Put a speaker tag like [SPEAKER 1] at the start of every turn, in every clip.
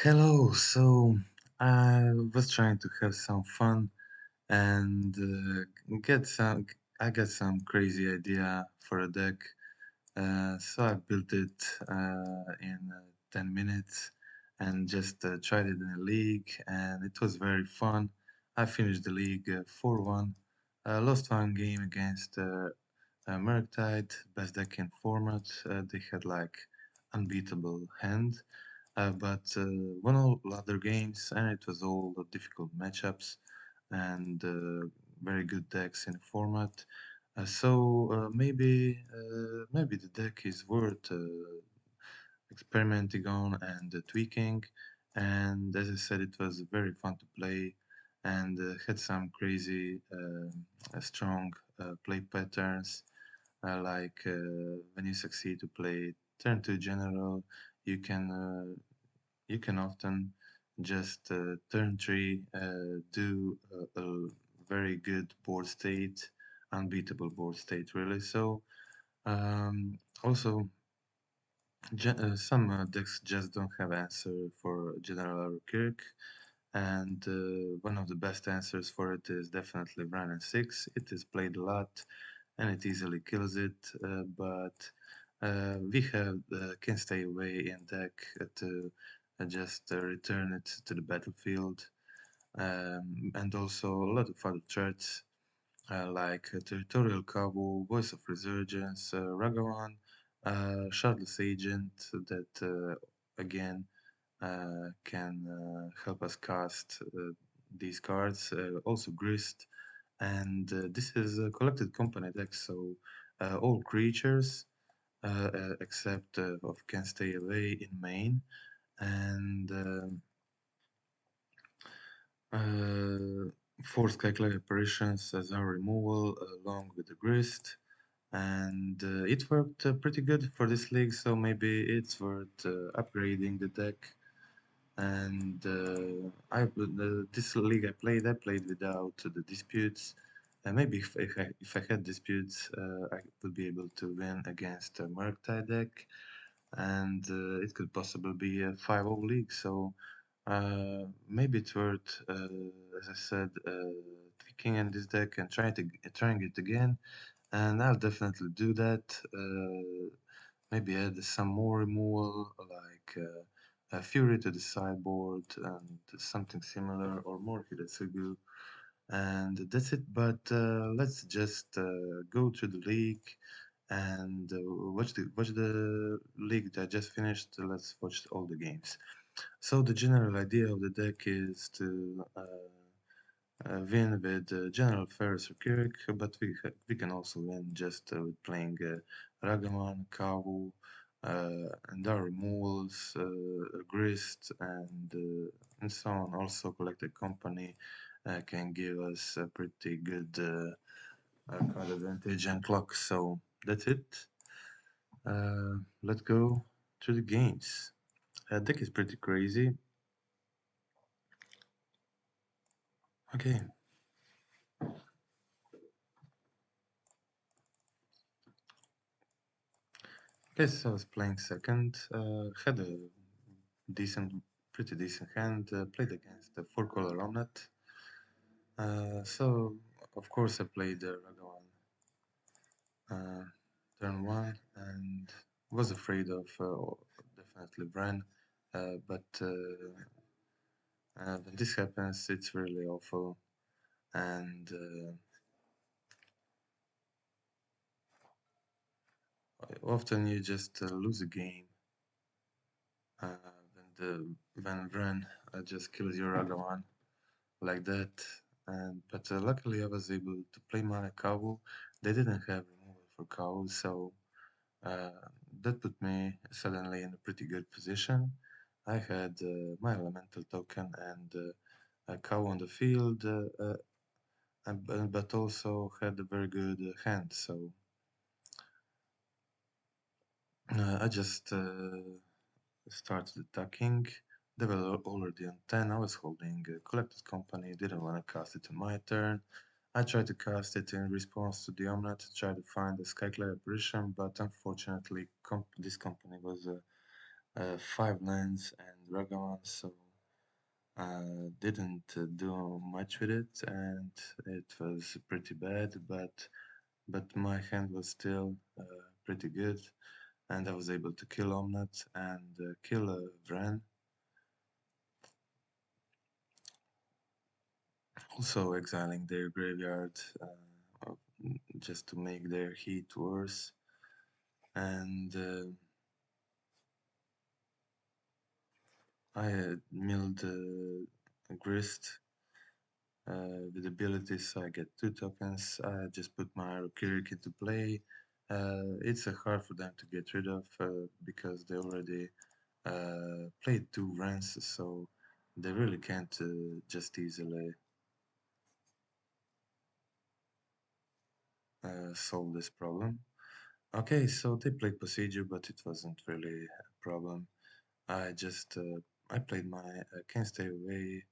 [SPEAKER 1] Hello, so I was trying to have some fun and get some. I got some crazy idea for a deck, so I built it in 10 minutes and just tried it in a league, and it was very fun. I finished the league 4-1. Lost one game against Murktide, best deck in format. They had like unbeatable hand. But won all other games, and it was all difficult matchups and very good decks in the format. Maybe the deck is worth experimenting on and tweaking. And as I said, it was very fun to play and had some crazy strong play patterns. When you succeed to play turn 2 general, you can uh, you can often just turn 3 do a very good board state, unbeatable board state really. So also some decks just don't have answer for General Rokiric, and one of the best answers for it is definitely Run and 6. It is played a lot and it easily kills it, but we have can stay away in deck to just return it to the battlefield, and also a lot of other threats like Territorial Cabo, Voice of Resurgence, Ragavan, Shardless Agent that again can help us cast these cards. Also Grist, and this is a collected company deck, so all creatures except of can stay away in main, and uh, force calculate apparitions as our removal along with the grist, and it worked pretty good for this league, so maybe it's worth upgrading the deck. And this league I played without the disputes. Maybe if I had disputes, I would be able to win against a Murktide deck, and it could possibly be a 5-0 league. So maybe it's worth, as I said, tweaking in this deck and trying it again. And I'll definitely do that. Maybe add some more removal, like a Fury to the sideboard and something similar, or more Hiratsugu. And that's it. But let's just go through the league and watch the league that I just finished. Let's watch all the games. So the general idea of the deck is to win with General Ferris Rokiric, but we can also win just with playing Ragavan, Kavu, and our removals, Grist, and so on. Also, Collected Company can give us a pretty good card advantage and clock. So that's it. Let's go to the games. Deck is pretty crazy. Okay. Yes, I was playing second. Had a decent, pretty decent hand. Played against the four-color Omnat. So of course I played Ragavan uh, turn one and was afraid of definitely Bran. But when this happens, it's really awful. And often you just lose a game when Bran just kills your Ragavan like that. But luckily I was able to play my Kavu. They didn't have removal for Kavu, so uh, that put me suddenly in a pretty good position. I had my elemental token and a cow on the field, but also had a very good hand. So I just started attacking. They were already on 10. I was holding a collected company, didn't want to cast it on my turn. I tried to cast it in response to the Omnat to try to find a Skyclad apparition, but unfortunately this company was 5 lands and Dragon, so didn't do much with it, and it was pretty bad. But my hand was still pretty good, and I was able to kill Omnat and kill Vran. Also exiling their graveyard just to make their heat worse. And I milled Grist with abilities, so I get 2 tokens. I just put my Rokiric into play. It's hard for them to get rid of because they already played 2 runs, so they really can't just easily solve this problem. Okay, so they played procedure, but it wasn't really a problem. I just I played my Can't Stay Away.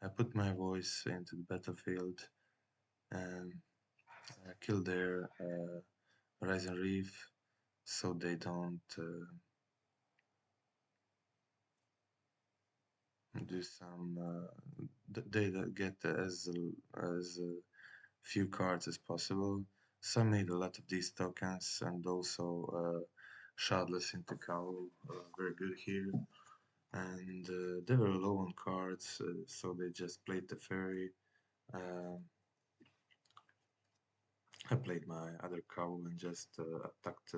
[SPEAKER 1] I put my voice into the battlefield and killed their Horizon Reef, so they don't do some. They get as few cards as possible. So I made a lot of these tokens and also Shardless into Cow, very good here. And they were low on cards, so they just played the fairy. Um, I played my other cow and just attacked,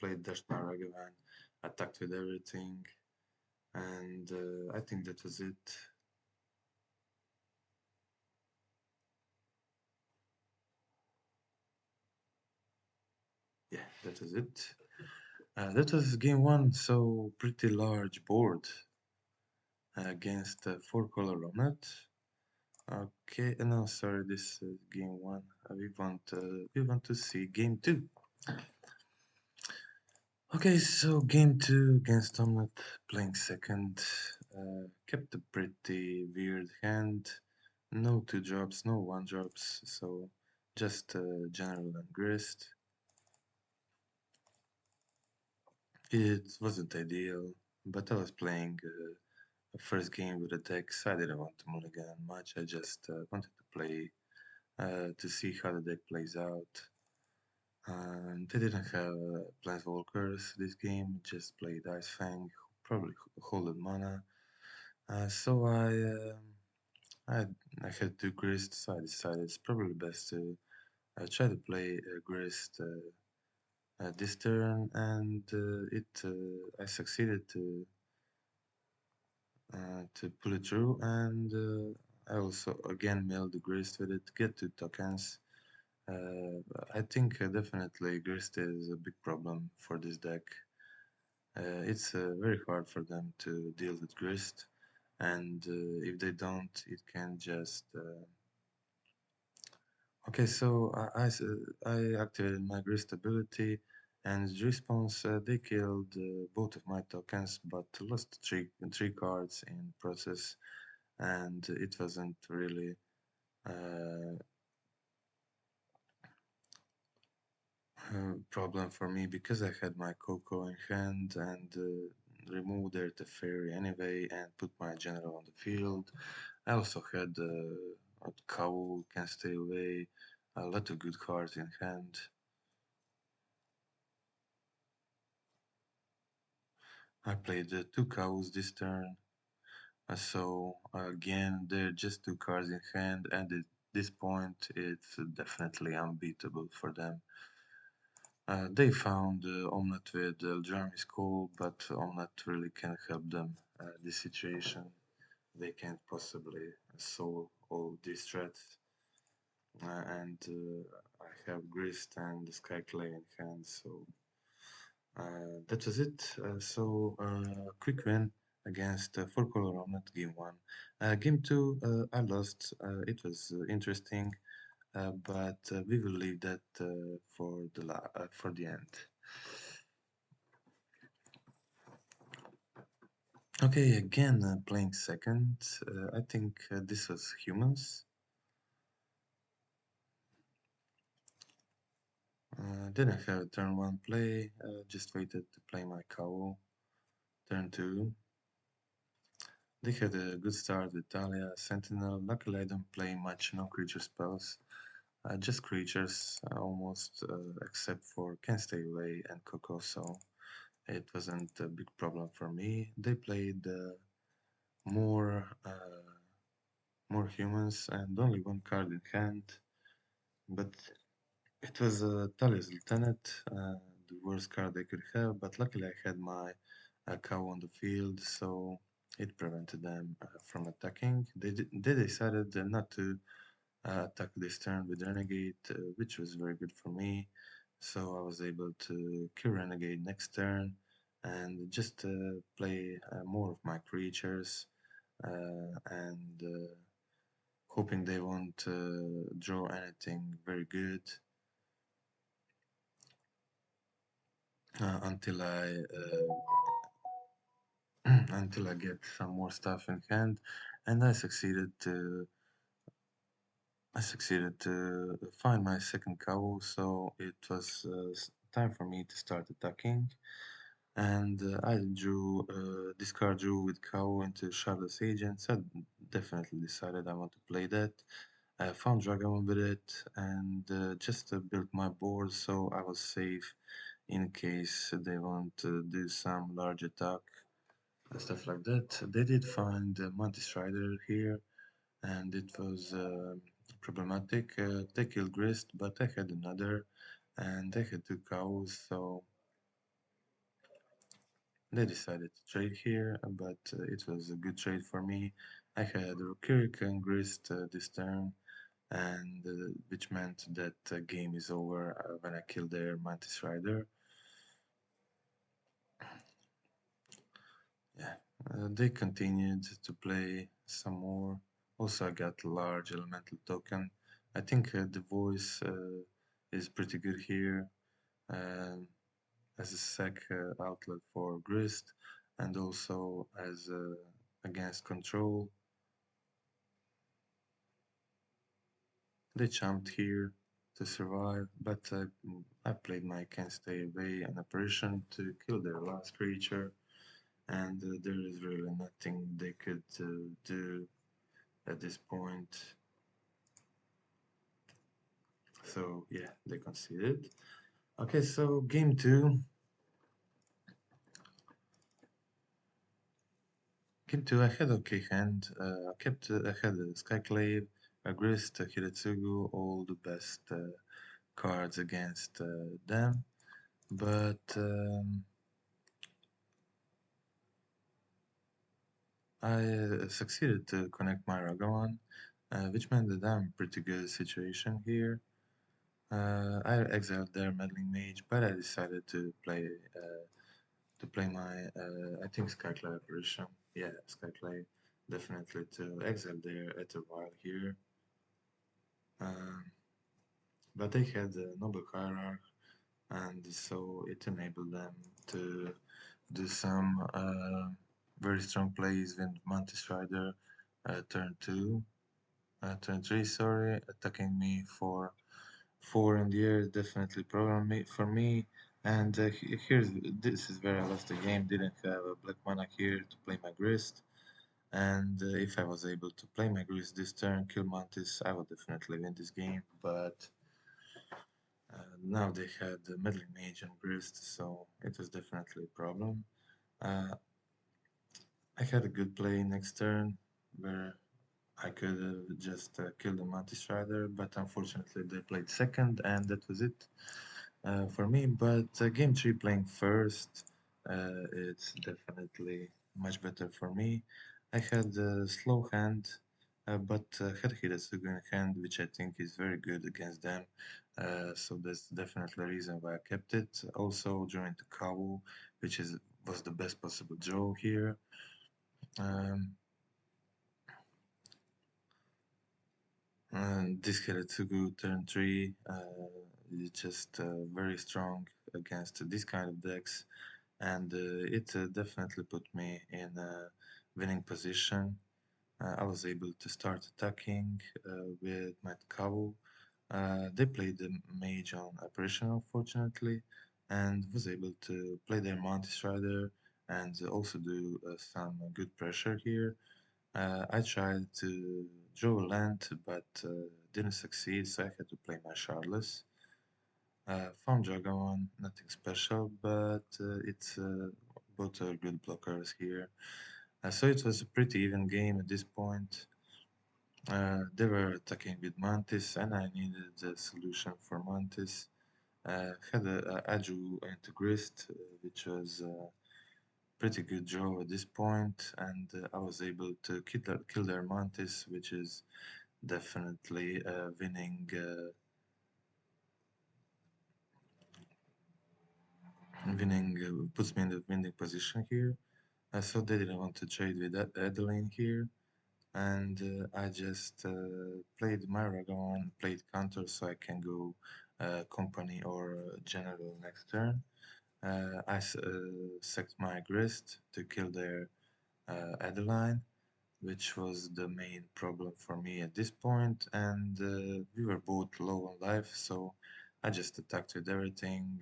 [SPEAKER 1] played Dash Ragavan, attacked with everything, and I think that was it. Yeah, that was it. That was game one, so pretty large board against 4 color Ronet. Okay, no, sorry, this is game one. We want to see game two. Okay, so game two against Omelette, playing second. Kept a pretty weird hand. No 2 drops, no 1 drops, so just general and grist. It wasn't ideal, but I was playing a first game with a deck, so I didn't want to mulligan much. I just wanted to play to see how the deck plays out. And they didn't have Planeswalkers this game, just played Ice Fang, probably holded mana. So I I had 2 grist, so I decided it's probably best to try to play grist this turn, and I succeeded to pull it through, and I also again milled the grist with it, get 2 tokens. I think definitely grist is a big problem for this deck. It's very hard for them to deal with grist, and if they don't, it can just okay, so I activated my grist ability, and in response, they killed both of my tokens, but lost three cards in process, and it wasn't really uh, a problem for me because I had my CoCo in hand and removed their Teferi anyway and put my general on the field. I also had a cow can stay away, a lot of good cards in hand. I played 2 cows this turn, so again they're just 2 cards in hand, and at this point it's definitely unbeatable for them. They found Omnat with Eldrami's Call, but Omnat really can't help them this situation. They can't possibly solve all these threats. And I have Grist and Skyclay in hand, so that was it. Quick win against 4 color Omnat game one. Game two, I lost. It was interesting, but we will leave that for the end. Okay, again playing second. I think this was humans. Didn't have a turn one play. Just waited to play my cow. Turn two. They had a good start with Talia, Sentinel. Luckily, I don't play much non-creature spells, just creatures almost, except for Can Stay Away and CoCo, so it wasn't a big problem for me. They played more more humans and only one card in hand, but it was a Talia's Lieutenant, the worst card I could have, but luckily I had my cow on the field, so it prevented them from attacking. They decided not to attack this turn with Renegade, which was very good for me. So I was able to kill Renegade next turn and just play more of my creatures and hoping they won't draw anything very good until until I get some more stuff in hand, and I succeeded to find my second cow, so it was time for me to start attacking. And I drew this card drew with cow into Shardless Agents. I definitely decided I want to play that. I found Dragon with it and just built my board so I was safe in case they want to do some large attack and stuff like that. They did find Mantis Rider here, and it was problematic. They killed Grist, but I had another, and they had two cows, so they decided to trade here, but it was a good trade for me. I had Rokiric and Grist this turn, and which meant that game is over when I kill their Mantis Rider. Yeah, they continued to play some more. Also, I got a large elemental token. I think the voice is pretty good here as a sec outlet for Grist and also as against control. They jumped here to survive, but I played my Can Stay Away an apparition to kill their last creature, and there is really nothing they could do at this point. So yeah, they conceded. Okay, so game two. Game two, I had okay hand. I had a Skyclave, a Grist, a Hiretsugu, all the best cards against them. But I succeeded to connect my Ragavan, which meant that I'm in pretty good situation here. I exiled their meddling mage, but I decided to play my I think Skyclave apparition. Yeah, Skyclave definitely to exile their Ether while here. Um, but they had a noble hierarch, and so it enabled them to do some very strong plays with Mantis Rider turn 2, turn 3, sorry, attacking me for 4 in the air is definitely problem for me. And here's this is where I lost the game. Didn't have a black mana here to play my Grist. And if I was able to play my Grist this turn, kill Mantis, I would definitely win this game. But now they had the Meddling Mage and Grist, so it was definitely a problem. Uh, I had a good play next turn where I could have just killed the Mantis Rider, but unfortunately they played second, and that was it for me. But game three playing first, it's definitely much better for me. I had a slow hand, but had Hiratsugu in hand, which I think is very good against them. So that's definitely a reason why I kept it. Also joined the Kawu, which was the best possible draw here. Um, and this Hiratsugu turn 3 is just very strong against this kind of decks, and it definitely put me in a winning position. I was able to start attacking with my Kavu. They played the mage on apparition, unfortunately, and was able to play their Mantis Rider and also do some good pressure here. I tried to draw a land, but didn't succeed, so I had to play my Shardless. Farm Dragon, nothing special, but it's both are good blockers here. So it was a pretty even game at this point. They were attacking with Mantis, and I needed a solution for Mantis. Had a Aju into Grist, which was pretty good draw at this point, and I was able to kill their Mantis, which is definitely puts me in the winning position here. So they didn't want to trade with Adeline here, and I just played my Ragavan, played counter so I can go company or general next turn. I sacked my Grist to kill their Adeline, which was the main problem for me at this point, and we were both low on life, so I just attacked with everything,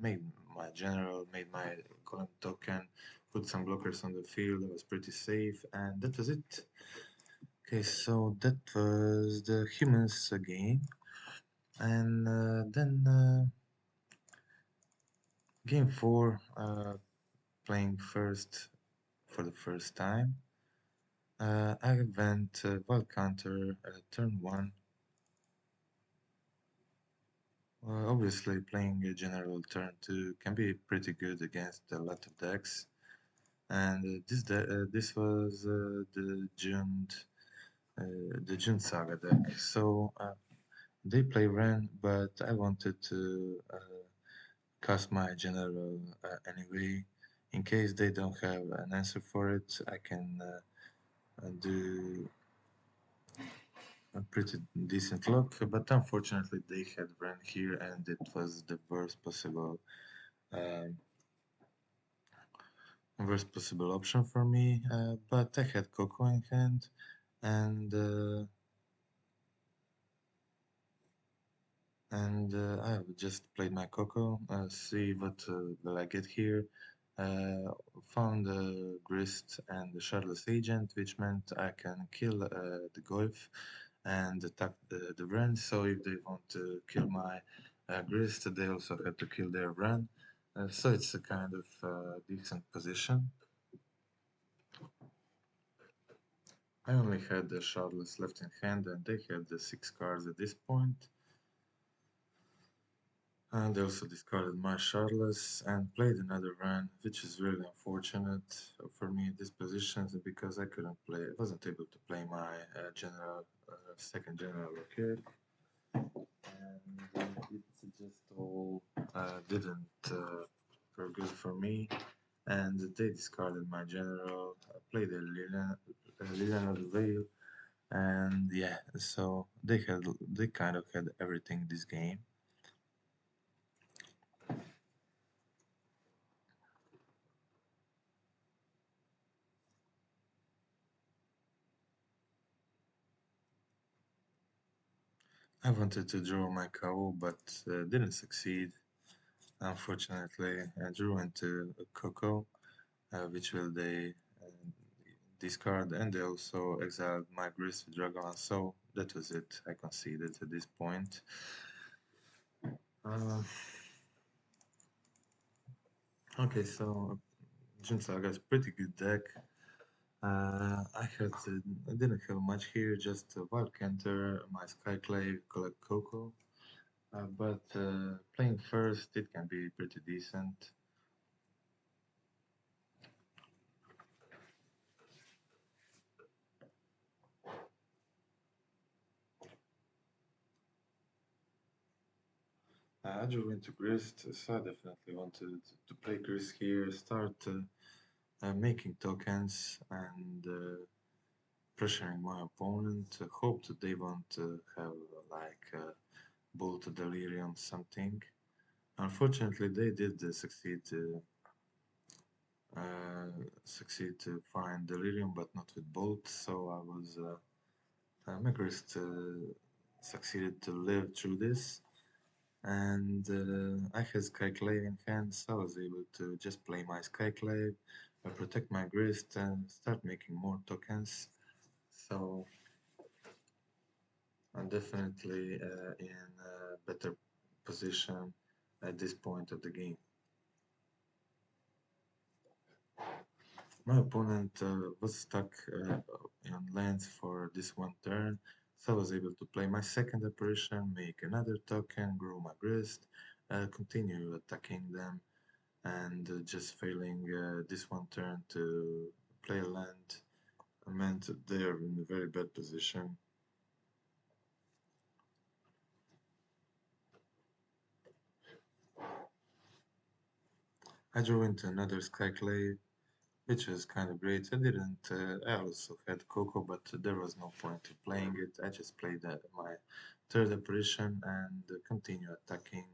[SPEAKER 1] made my general, made my column token, put some blockers on the field, I was pretty safe, and that was it. Okay, so that was the humans game, and then game 4, playing first for the first time. I went wild counter turn 1. Obviously, playing a general turn 2 can be pretty good against a lot of decks, and this was the June Saga deck. So they play Ren, but I wanted to cast my general anyway. In case they don't have an answer for it, I can do a pretty decent luck, but unfortunately they had Ren here and it was the um, worst possible option for me, but I had CoCo in hand, and I just played my CoCo, see what will I get here. Found the Grist and the Shardless Agent, which meant I can kill the Golf and attack the Wren. So if they want to kill my Grist, they also have to kill their Wren. So it's a kind of decent position. I only had the Shardless left in hand, and they had the 6 cards at this point. And they also discarded my Shardless and played another run, which is really unfortunate for me at this position because I wasn't able to play my second general Rokiric. And it just all didn't go good for me. And they discarded my general, played a Liliana of the Veil, and yeah, so they kind of had everything this game. I wanted to draw my KO, but didn't succeed. Unfortunately, I drew into a CoCo, which will they discard, and they also exiled my Grist Dragon, so that was it. I conceded at this point. Uh, okay, so Jin Saga's pretty good deck. I didn't have much here, just a Wild Canter, my Skyclave, collect CoCo. But playing first, it can be pretty decent. I drew into Grist, so I definitely wanted to play Grist here, start making tokens and pressuring my opponent. Hope that they won't have like Bolt Delirium something. Unfortunately, they did succeed to find Delirium, but not with Bolt. So I was Megrist succeeded to live through this, and I had Skyclave in hand, so I was able to just play my Skyclave, protect my grist, and start making more tokens. So I'm definitely in a better position at this point of the game. My opponent was stuck on lands for this one turn, so I was able to play my second apparition, make another token, grow my grist, continue attacking them, and just failing this one turn to play a land meant they are in a very bad position. I drew into another Skyclave, which was kind of great. I didn't. I also had CoCo, but there was no point in playing it. I just played my third apparition and continue attacking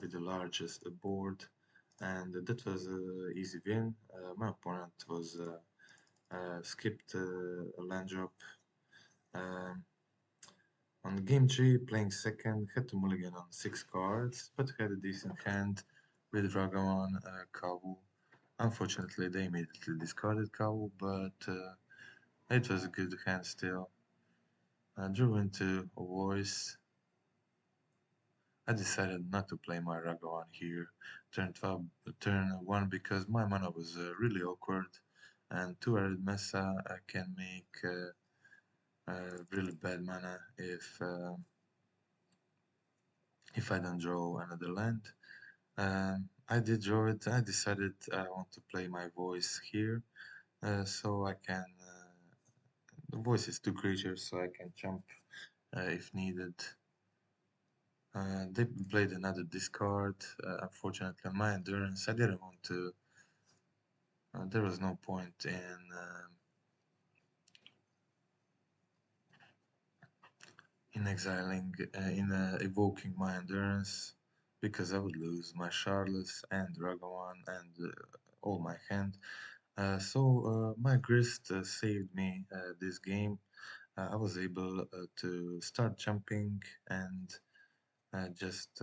[SPEAKER 1] with the largest board, and that was an easy win. My opponent was skipped a land drop. Um, on game 3, playing second, had to mulligan on 6 cards, but had a decent hand with Ragavan, Kavu. Unfortunately, they immediately discarded Kavu, but it was a good hand still. I drew into a voice. I decided not to play my Ragavan here. Turn 12, turn 1 because my mana was really awkward, and 2 arid Mesa can make really bad mana if I don't draw another land. I did draw it. I decided I want to play my voice here, so I can. The voice is 2 creatures, so I can jump if needed. They played another discard. Unfortunately, on my endurance, I didn't want to. There was no point in exiling, evoking my endurance because I would lose my Charles and Ragavan and all my hand. So my grist saved me this game. I was able to start jumping and just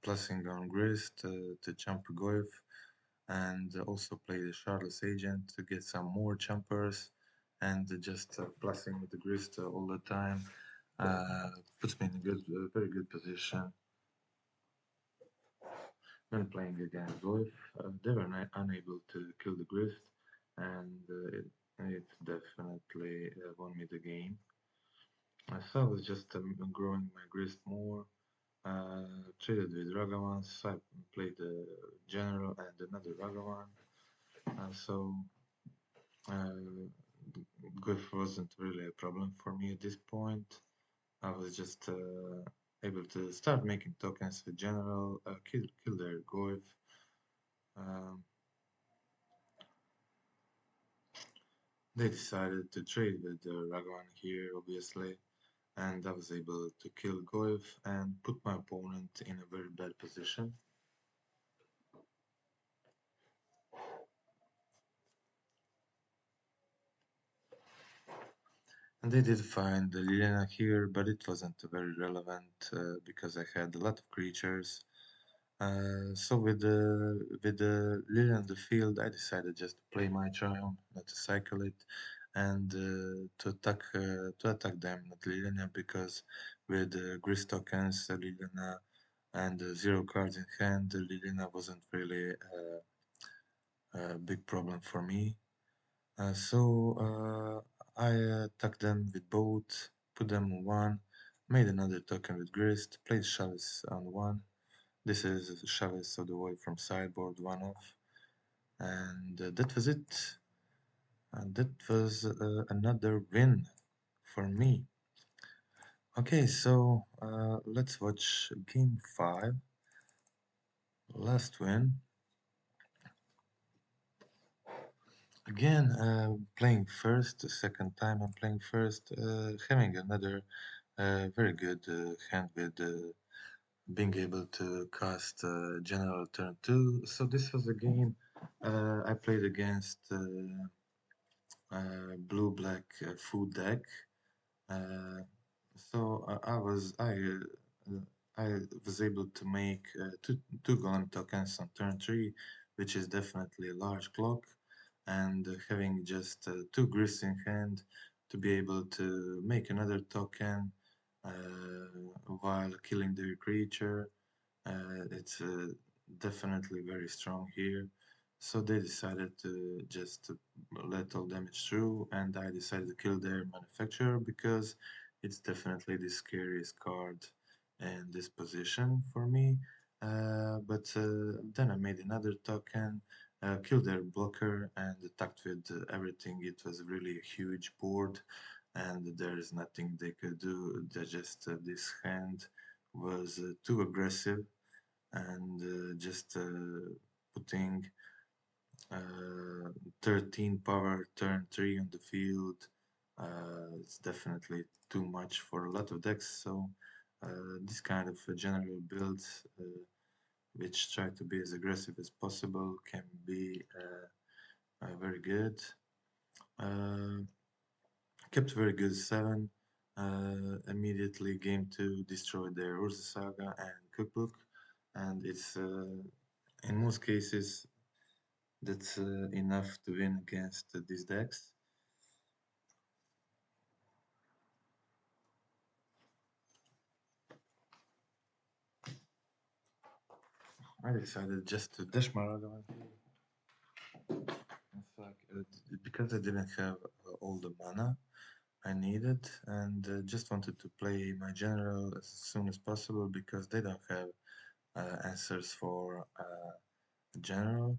[SPEAKER 1] plussing on grist to jump Goyf and also play the Charles agent to get some more jumpers and just plussing with the grist all the time puts me in a very good position when playing against Goyf. They were unable to kill the grist and it definitely won me the game. So I was just growing my grist more. Traded with Ragavan, so I played the general and another Ragavan. So Griff wasn't really a problem for me at this point. I was just able to start making tokens with general, kill their Goyf. Um, they decided to trade with Ragavan here, obviously, and I was able to kill Goyf and put my opponent in a very bad position. And they did find the Liliana here, but it wasn't very relevant because I had a lot of creatures. So with the Liliana on the field, I decided just to play my Triumph, not to cycle it, and to attack them, not Liliana, because with Gris tokens, Liliana, and 0 cards in hand, Liliana wasn't really a big problem for me. So I attacked them with both, put them on 1, made another token with Grist, played Chalice on 1. This is Chalice of the Void from sideboard, 1 off. And that was it. And that was another win for me. Okay, so let's watch game 5. Last win. Again, playing first, the second time I'm playing first, having another very good hand with being able to cast General turn 2. So this was a game I played against blue-black food deck. Uh, so I was I I was able to make two golem tokens on turn 3, which is definitely a large clock, and having just two grists in hand to be able to make another token while killing their creature. It's definitely very strong here. So they decided to just let all damage through, and I decided to kill their manufacturer because it's definitely the scariest card in this position for me. But then I made another token, killed their blocker, and attacked with everything. It was really a huge board, and there is nothing they could do. They just this hand was too aggressive, and just putting uh, 13 power turn 3 on the field, it's definitely too much for a lot of decks. So this kind of general build, which try to be as aggressive as possible, can be very good. Uh, Kept very good 7. Immediately game 2 destroyed their Urza Saga and Cookbook, and it's in most cases that's enough to win against these decks. I decided just to dash my Ragavan here. It's like, because I didn't have all the mana I needed, and just wanted to play my general as soon as possible because they don't have answers for general.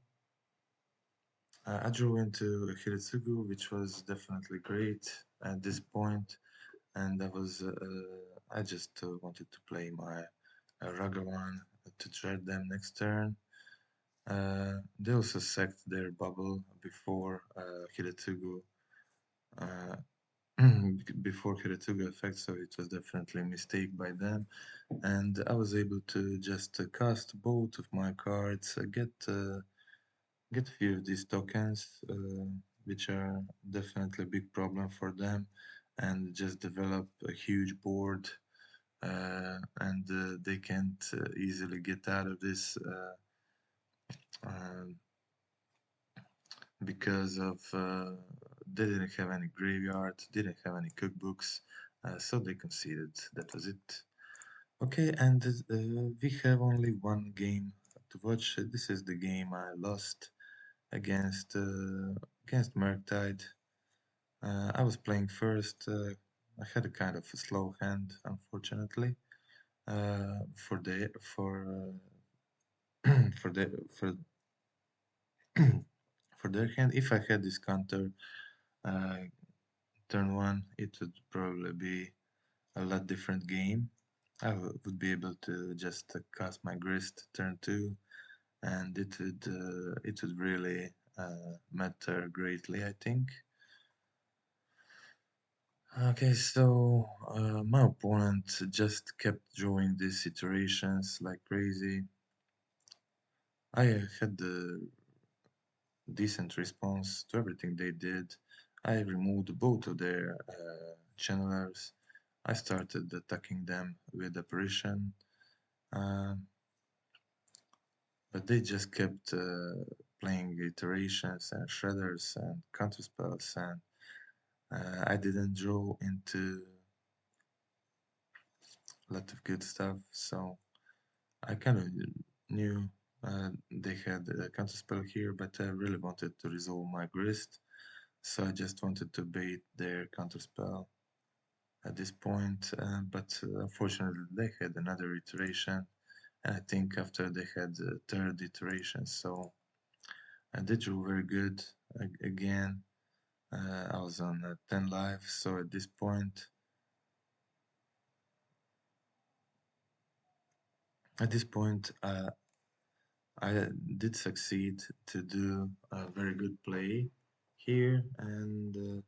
[SPEAKER 1] I drew into Hiritsugu, which was definitely great at this point, and I just wanted to play my Ragavan to trade them next turn. They also sacked their bubble before Hiritsugu uh, before Hiritsugu effect, so it was definitely a mistake by them. And I was able to just cast both of my cards, get a few of these tokens, which are definitely a big problem for them, and just develop a huge board. And they can't easily get out of this um, because of they didn't have any graveyard, didn't have any cookbooks, so they conceded. That was it. Okay, and we have only one game to watch. This is the game I lost against Murktide. I was playing first. I had a kind of a slow hand, unfortunately. For the for the for for their hand, if I had this counter uh, turn one, it would probably be a lot different game. Would be able to just cast my grist turn two, and it would really matter greatly, I think. Okay, so my opponent just kept drawing these situations like crazy. I had the decent response to everything they did. I removed both of their channelers. I started attacking them with apparition, uh, but they just kept playing iterations and shredders and counterspells, and I didn't draw into a lot of good stuff. So I kind of knew they had a counterspell here, but I really wanted to resolve my grist, so I just wanted to bait their counterspell at this point. But unfortunately, they had another iteration. I think after they had the third iteration, so they drew very good again. I was on 10 life, so at this point, at this point, I did succeed to do a very good play here, and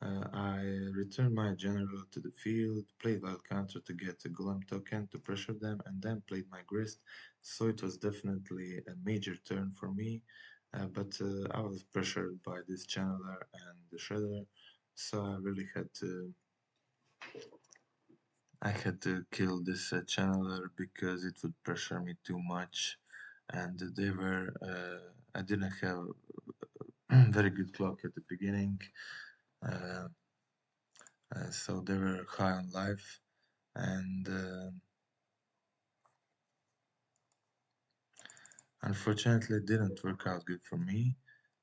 [SPEAKER 1] I returned my general to the field, played wild counter to get a golem token to pressure them, and then played my grist. So it was definitely a major turn for me, but I was pressured by this channeler and the shredder, so I really had to I had to kill this channeler because it would pressure me too much, and they were. I didn't have very good clock at the beginning, uh, so they were high on life, and unfortunately, it didn't work out good for me.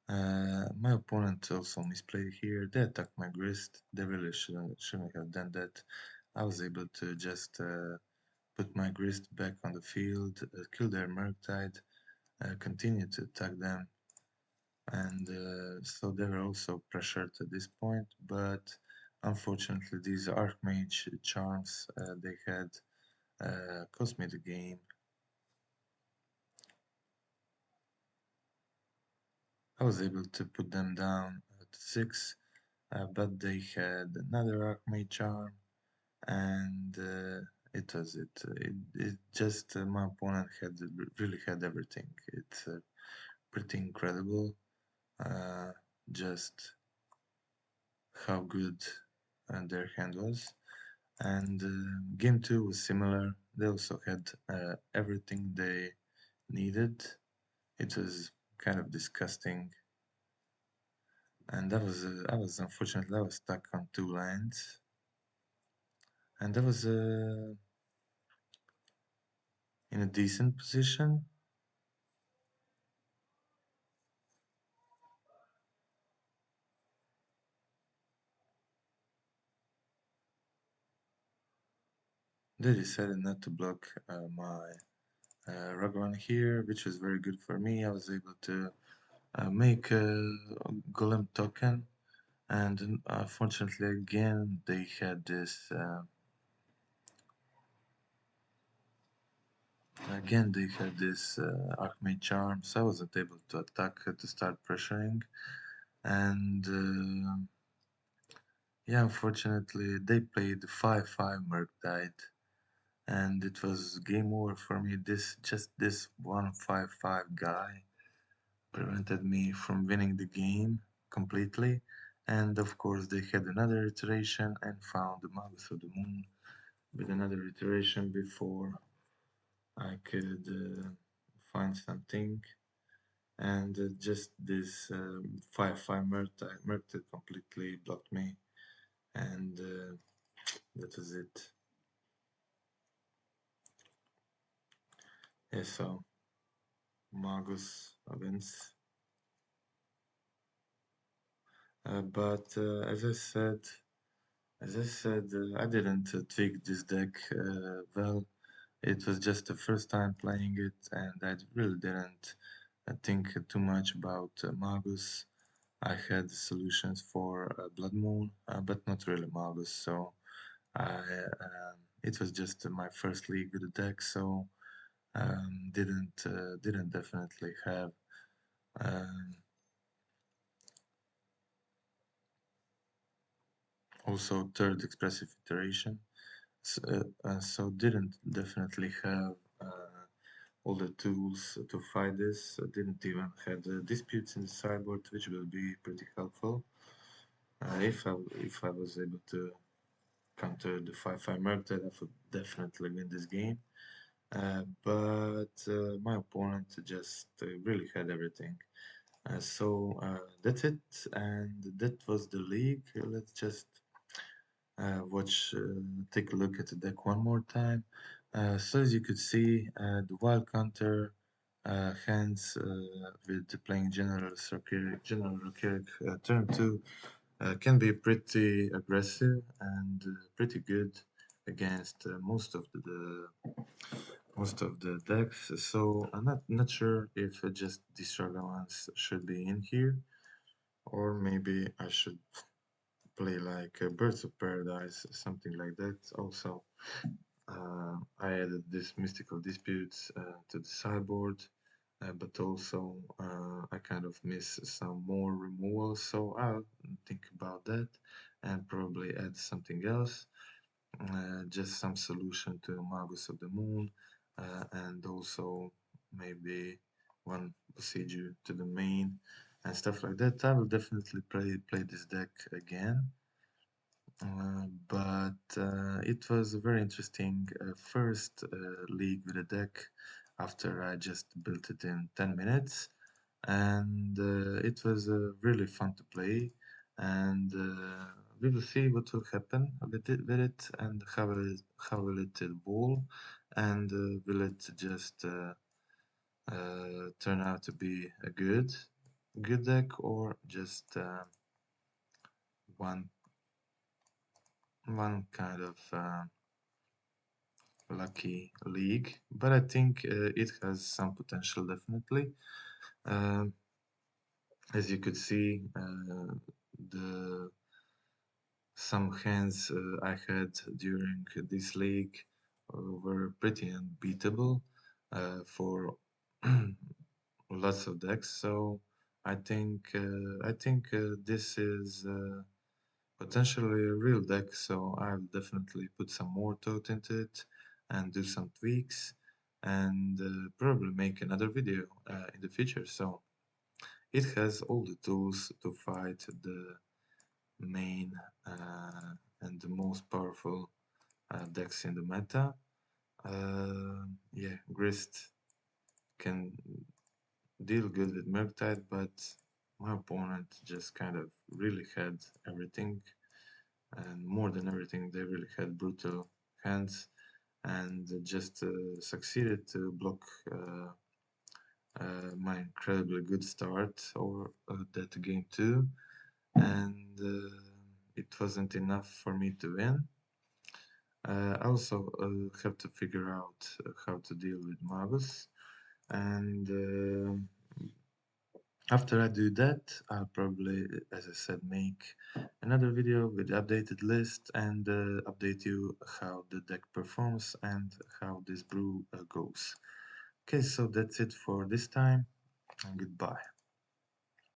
[SPEAKER 1] My opponent also misplayed here. They attacked my grist. They really shouldn't have done that. I was able to just put my grist back on the field, kill their Murktide, continue to attack them, and so they were also pressured at this point. But unfortunately, these Archmage charms they had cost me the game. I was able to put them down to 6, but they had another Archmage charm, and it was it. It just my opponent had really had everything. It's pretty incredible, uh, just how good their hand was. And game 2 was similar. They also had everything they needed. It was kind of disgusting, and I was unfortunately I was stuck on 2 lands, and I was in a decent position. They decided not to block my Ragavan here, which was very good for me. I was able to make a golem token, and unfortunately again they had this Archmage charm, so I wasn't able to attack to start pressuring, and yeah, unfortunately they played 5/5 Murktide, and it was game over for me. This 1/5/5 guy prevented me from winning the game completely. And of course, they had another iteration and found the Magus of the Moon with another iteration before I could find something. And just this 5/5 Murktide completely blocked me, and that was it. Yeah, so Magus wins. But I didn't tweak this deck well. It was just the first time playing it, and I really didn't think too much about Magus. I had solutions for Blood Moon, but not really Magus. So it was just my first league with the deck, so didn't definitely have um, also third expressive iteration. So didn't definitely have all the tools to fight this. Didn't even have the disputes in the sideboard, which will be pretty helpful if I was able to counter the 5/5 murder. I would definitely win this game. But my opponent just really had everything. So that's it, and that was the league. Let's just take a look at the deck one more time. So as you could see, the wild counter hands with playing General Rokiric turn 2 can be pretty aggressive and pretty good against most of the decks. So I'm not sure if just these struggle ones should be in here, or maybe I should play like Birds of Paradise, something like that. Also, I added this Mystical Disputes to the sideboard, but also I kind of miss some more removals, so I'll think about that and probably add something else. Just some solution to Magus of the Moon, and also maybe one procedure to the main and stuff like that. I will definitely play this deck again. But it was a very interesting first league with a deck after I just built it in 10 minutes. And it was really fun to play. And we will see what will happen with it and how will it evolve, and will it just turn out to be a good deck, or just one kind of lucky league. But I think it has some potential, definitely. Um, as you could see, the some hands I had during this league were pretty unbeatable for lots of decks. So I think this is potentially a real deck. So I'll definitely put some more thought into it and do some tweaks, and probably make another video in the future. So it has all the tools to fight the main and the most powerful decks in the meta. Yeah, Grist can deal good with Murktide, but my opponent just kind of really had everything, and more than everything, they really had brutal hands, and just succeeded to block my incredibly good start or that game too, and it wasn't enough for me to win. I also have to figure out how to deal with Magus, and after I do that, I'll probably, as I said, make another video with the updated list, and update you how the deck performs and how this brew goes. Okay, so that's it for this time, and goodbye.